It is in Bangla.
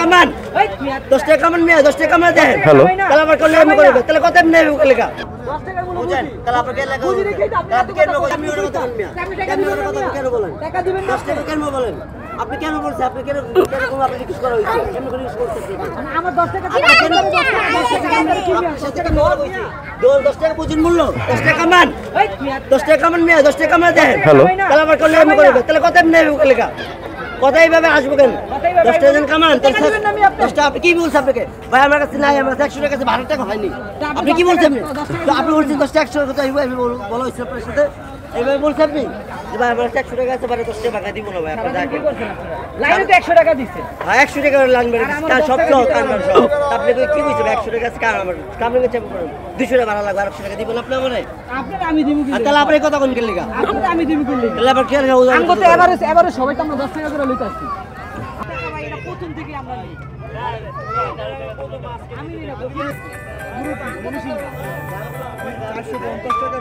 কামান 10 টাকা কামান মিয়া 10 টাকা কামান দেন হ্যালো তাহলে আবার করলে আমি করব তাহলে কত এমনি লেখা 10 টাকার মূল্য বুঝেন তাহলে আপনি কে লেখা বুঝি রেখে আপনি কেন বলেন আমি ওর কথা মিয়া কেন ওর কথা কেন বলেন টাকা দিবেন 10 টাকা কেন বলেন আপনি কেন বলছেন আপনি কেন কোন আপনি রিকোয়েস্ট করা হইছে কেন করে রিকোয়েস্ট করতেছেন আমার 10 টাকা কেন 10 টাকা নেওয়া হইছে 10 টাকা বুঝিন মূল্য 10 টাকা কামান 10 টাকা কামান মিয়া 10 টাকা কামান দেন হ্যালো তাহলে আবার করলে আমি করব তাহলে কত এমনি লেখা কথা এইভাবে আসবো কেন 10 টাকা দেন কামান 10 টাকা আপনি কি বলছেন আপনাকে ভাই আমার কাছে নাই আমার 100 টাকা কাছে 12 টাকা হয়নি আপনি কি বলছেন আপনি বলছেন 10 টাকা 100 কথা এইভাবে বলা হইছে আপনার সাথে এইভাবে বলছেন আপনি যে ভাই আমার 100 টাকা আছে 10 টাকা টাকা দিব না ভাই আপনি যা কি করছেন লাইনে তো 100 টাকা দিছে হ্যাঁ 100 টাকা লাইন মেরে কার সব সব কারবার সব আপনি কি কইছেন 100 টাকা আছে কার আমার কামে গেছে 200 টাকা ভাড়া লাগবে 100 টাকা দিবেন আপনি আমারে আপনাকে আমি দিব কি তাহলে আপনি কথা কোন কেন লাগা আপনাকে আমি দিব কি তাহলে আবার কি আঙ্গো তো এভারেজ সবাই তো আমরা 10 টাকা করে লইতে আসছি ভাই এটা প্রথম থেকে আমরা নেই আমি না 450 টাকা